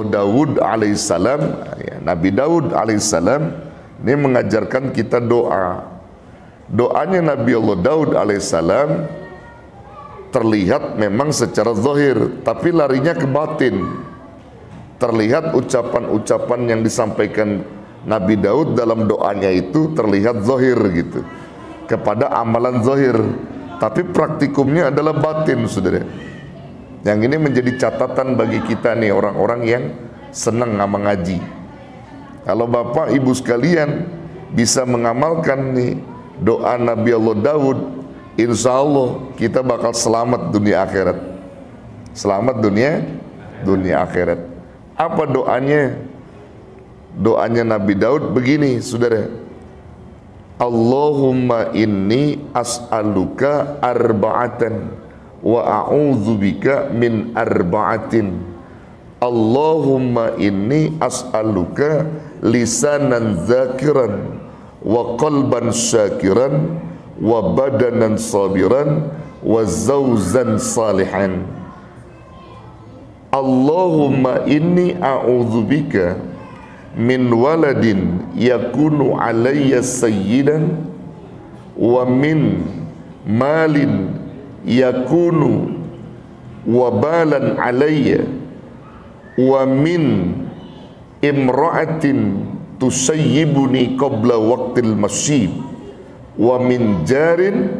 Daud alaihissalam, ya, Nabi Daud alaihissalam ini mengajarkan kita doa. Doanya Nabi Allah Daud alaihissalam terlihat memang secara zahir, tapi larinya ke batin. Terlihat ucapan-ucapan yang disampaikan Nabi Daud dalam doanya itu terlihat zahir gitu, kepada amalan zahir, tapi praktikumnya adalah batin, saudara. Yang ini menjadi catatan bagi kita nih, orang-orang yang senang mengaji. Kalau Bapak Ibu sekalian bisa mengamalkan nih doa Nabi Allah Daud, insya Allah kita bakal selamat dunia akhirat. Selamat dunia akhirat. Apa doanya? Doanya Nabi Daud begini, saudara. Allahumma inni as'aluka arba'atan wa a'udzubika min arba'atin. Allahumma inni as'aluka lisanan zakiran wa qalban syakiran wa badanan sabiran wa zawzan salihan. Allahumma inni a'udzubika min waladin yakunu alayya sayyidan wa min malin yakunu wabalan alayya wa min imra'atin tusayyibuni qabla waqtil masyib wa min jarin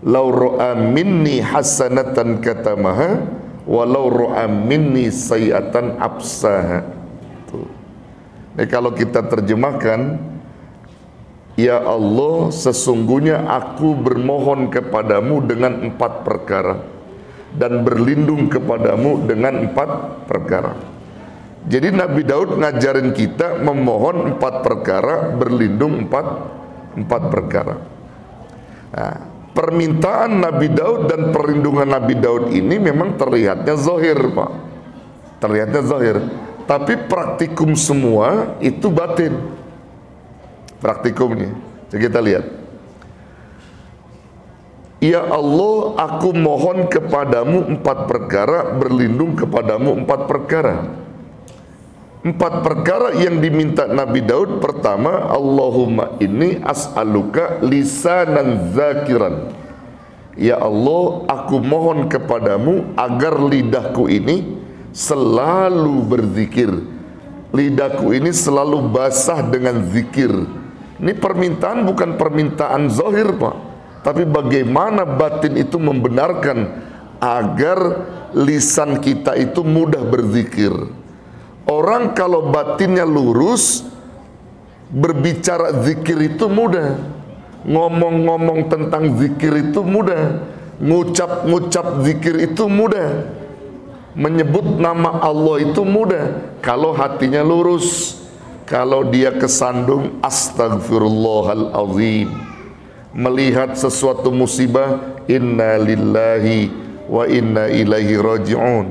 law ra'a minni hasanatan katamaha wa law ra'a minni sayi'atan absaha. Nah, kalau kita terjemahkan, ya Allah, sesungguhnya aku bermohon kepadamu dengan 4 perkara dan berlindung kepadamu dengan 4 perkara. Jadi Nabi Daud ngajarin kita memohon 4 perkara, berlindung 4 perkara. Nah, permintaan Nabi Daud dan perlindungan Nabi Daud ini memang terlihatnya zahir, Pak. Terlihatnya zahir. Tapi praktikum semua itu batin. Praktikumnya. Jadi kita lihat. Ya Allah, aku mohon kepadamu 4 perkara, berlindung kepadamu 4 perkara. 4 perkara yang diminta Nabi Daud. Pertama, Allahumma inni as'aluka lisanan zakiran. Ya Allah, aku mohon kepadamu agar lidahku ini selalu berzikir, lidahku ini selalu basah dengan zikir. Ini permintaan bukan permintaan zahir, Pak, tapi bagaimana batin itu membenarkan agar lisan kita itu mudah berzikir. Orang kalau batinnya lurus, berbicara zikir itu mudah, ngomong-ngomong tentang zikir itu mudah, ngucap-ngucap zikir itu mudah, menyebut nama Allah itu mudah kalau hatinya lurus. Kalau dia kesandung astagfirullahalazim, melihat sesuatu musibah inna lillahi wa inna ilaihi raji'un,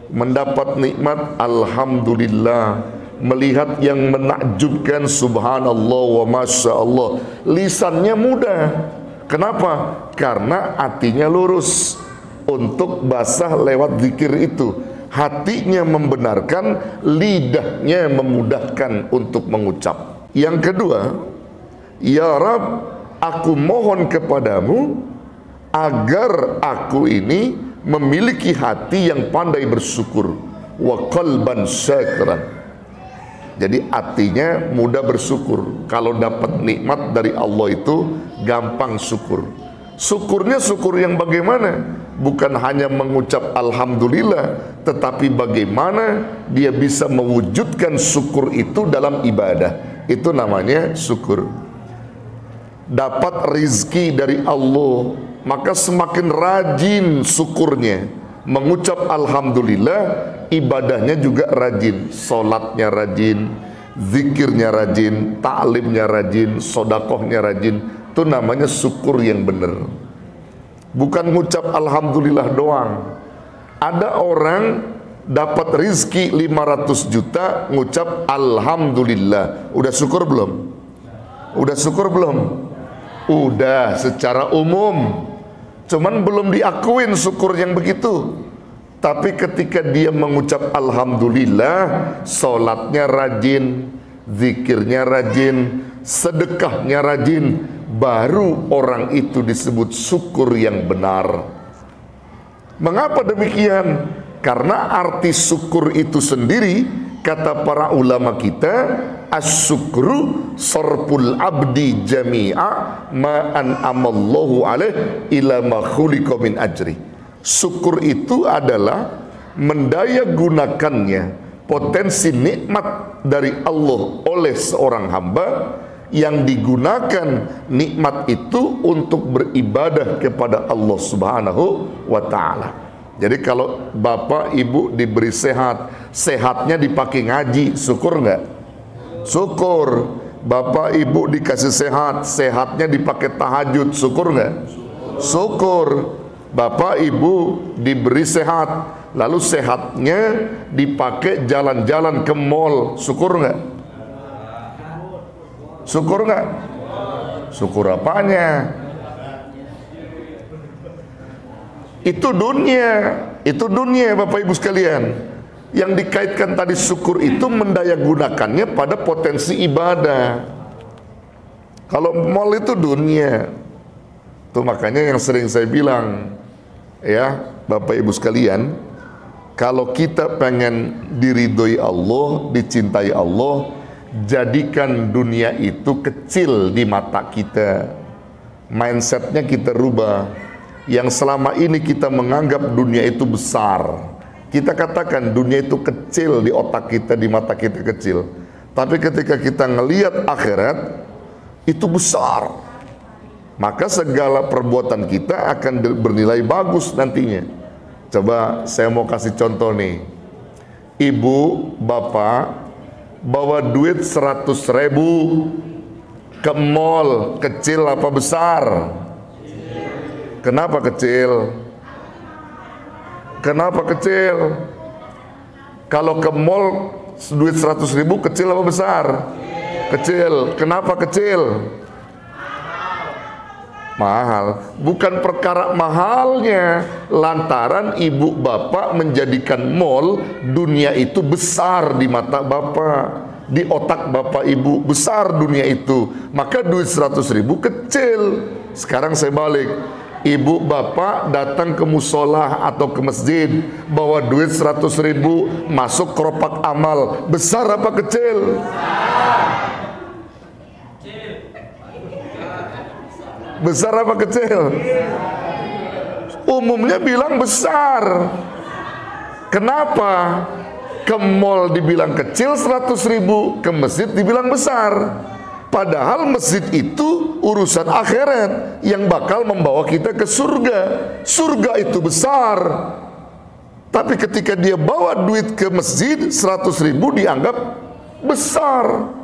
mendapat nikmat alhamdulillah, melihat yang menakjubkan subhanallah wa masya Allah, lisannya mudah. Kenapa? Karena hatinya lurus untuk basah lewat zikir itu. Hatinya membenarkan, lidahnya memudahkan untuk mengucap. Yang kedua, ya Rab, aku mohon kepadamu agar aku ini memiliki hati yang pandai bersyukur, wa qalban syakiran. Jadi hatinya mudah bersyukur. Kalau dapat nikmat dari Allah itu gampang syukur. Syukurnya syukur yang bagaimana? Bukan hanya mengucap alhamdulillah, tetapi bagaimana dia bisa mewujudkan syukur itu dalam ibadah. Itu namanya syukur. Dapat rizki dari Allah, maka semakin rajin syukurnya. Mengucap alhamdulillah, ibadahnya juga rajin, solatnya rajin, zikirnya rajin, ta'limnya rajin, sodakohnya rajin. Itu namanya syukur yang benar. Bukan ngucap alhamdulillah doang. Ada orang dapat rizki 500 juta, ngucap alhamdulillah. Udah syukur belum? Udah syukur belum? Udah secara umum. Cuman belum diakuin syukur yang begitu. Tapi ketika dia mengucap alhamdulillah, sholatnya rajin, zikirnya rajin, sedekahnya rajin, baru orang itu disebut syukur yang benar. Mengapa demikian? Karena arti syukur itu sendiri, kata para ulama kita, as-syukru sarful abdi jami'a ma an'amallahu alaih ila ma khuliqa min ajri. Syukur itu adalah mendaya gunakannya potensi nikmat dari Allah oleh seorang hamba, yang digunakan nikmat itu untuk beribadah kepada Allah Subhanahu wa ta'ala. Jadi kalau bapak ibu diberi sehat, sehatnya dipakai ngaji, syukur nggak? Syukur. Bapak ibu dikasih sehat, sehatnya dipakai tahajud, syukur nggak? Syukur. Bapak ibu diberi sehat, lalu sehatnya dipakai jalan-jalan ke mall, syukur nggak? Syukur nggak? Syukur apanya? Itu dunia Bapak Ibu sekalian. Yang dikaitkan tadi syukur itu mendaya gunakannya pada potensi ibadah. Kalau mall itu dunia. Itu makanya yang sering saya bilang, ya Bapak Ibu sekalian, kalau kita pengen diridhoi Allah, dicintai Allah, jadikan dunia itu kecil di mata kita. Mindsetnya kita rubah. Yang selama ini kita menganggap dunia itu besar, kita katakan dunia itu kecil di otak kita, di mata kita kecil. Tapi ketika kita ngelihat akhirat, itu besar. Maka segala perbuatan kita akan bernilai bagus nantinya. Coba saya mau kasih contoh nih. Ibu, bapak bawa duit 100.000 ke mall, kecil apa besar? Kenapa kecil? Kenapa kecil? Kalau ke mall duit 100.000 kecil apa besar? Kecil. Kenapa kecil? Mahal. Bukan perkara mahalnya, lantaran ibu bapak menjadikan mall, dunia itu besar di mata bapak, di otak bapak ibu besar dunia itu, maka duit 100.000 kecil. Sekarang saya balik, ibu bapak datang ke musola atau ke masjid, bawa duit 100.000 masuk keropak amal, besar apa kecil? Besar apa kecil? Umumnya bilang besar. Kenapa? Ke mall dibilang kecil 100.000, ke masjid dibilang besar. Padahal masjid itu urusan akhirat yang bakal membawa kita ke surga. Surga itu besar. Tapi ketika dia bawa duit ke masjid 100.000 dianggap besar.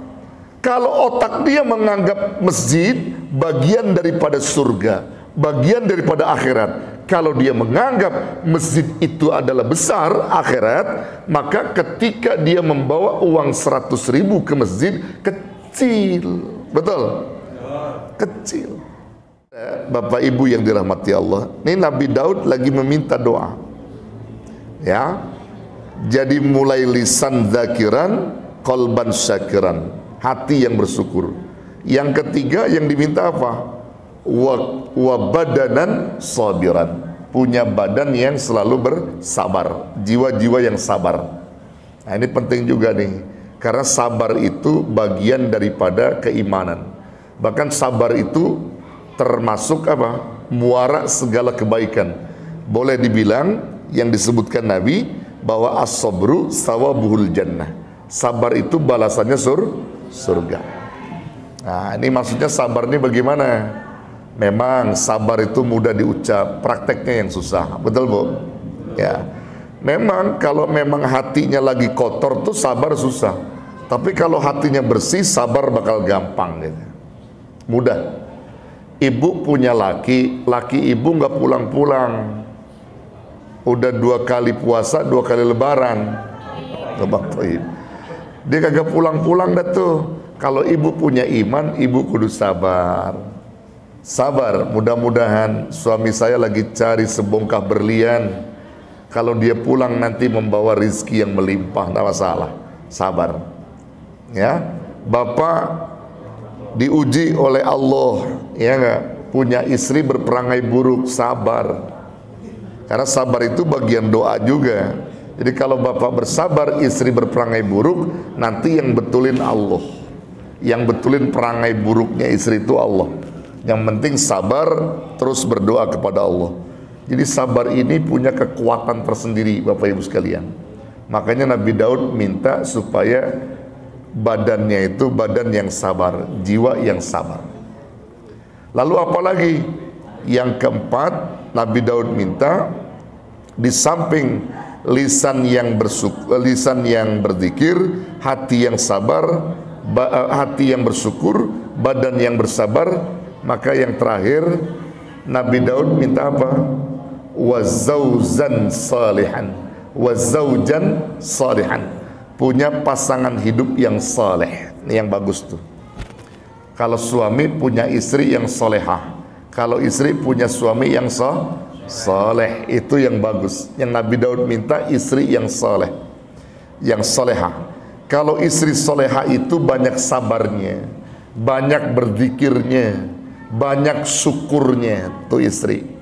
Kalau otak dia menganggap masjid bagian daripada surga, bagian daripada akhirat. Kalau dia menganggap masjid itu adalah besar akhirat, maka ketika dia membawa uang 100.000 ke masjid, kecil. Betul? Kecil. Bapak Ibu yang dirahmati Allah, ini Nabi Daud lagi meminta doa. Ya. Jadi mulai lisan zakiran, qalban syakiran. Hati yang bersyukur. Yang ketiga yang diminta apa? Wa badanan sabiran. Punya badan yang selalu bersabar. Jiwa-jiwa yang sabar. Nah ini penting juga nih. Karena sabar itu bagian daripada keimanan. Bahkan sabar itu termasuk apa? Muara segala kebaikan. Boleh dibilang yang disebutkan Nabi bahwa as-sabru sawabuhul jannah. Sabar itu balasannya surga. Nah ini maksudnya sabar ini bagaimana? Memang sabar itu mudah diucap, prakteknya yang susah. Betul Bu? Ya. Memang kalau memang hatinya lagi kotor tuh sabar susah. Tapi kalau hatinya bersih, sabar bakal gampang gitu. Mudah. Ibu punya laki ibu nggak pulang-pulang. Udah 2 kali puasa, 2 kali lebaran. Dia kagak pulang-pulang dah tuh. Kalau ibu punya iman, ibu kudu sabar. Sabar, mudah-mudahan suami saya lagi cari sebongkah berlian. Kalau dia pulang nanti membawa rizki yang melimpah, tidak masalah, sabar. Ya, bapak diuji oleh Allah, ya enggak, punya istri berperangai buruk, sabar. Karena sabar itu bagian doa juga. Jadi kalau bapak bersabar, istri berperangai buruk, nanti yang betulin Allah. Yang betulin perangai buruknya istri itu Allah. Yang penting sabar, terus berdoa kepada Allah. Jadi sabar ini punya kekuatan tersendiri, Bapak Ibu sekalian. Makanya Nabi Daud minta supaya badannya itu badan yang sabar, jiwa yang sabar. Lalu apalagi? Yang keempat, Nabi Daud minta di samping lisan yang berzikir, hati yang sabar, hati yang bersyukur, badan yang bersabar, maka yang terakhir Nabi Daud minta apa? Wazawjan salihan, wazawjan salihan, punya pasangan hidup yang saleh. Ini yang bagus tuh. Kalau suami punya istri yang solehah, kalau istri punya suami yang saleh, itu yang bagus. Yang Nabi Daud minta istri yang saleh, yang solehah. Kalau istri solehah itu banyak sabarnya, banyak berzikirnya, banyak syukurnya tuh istri.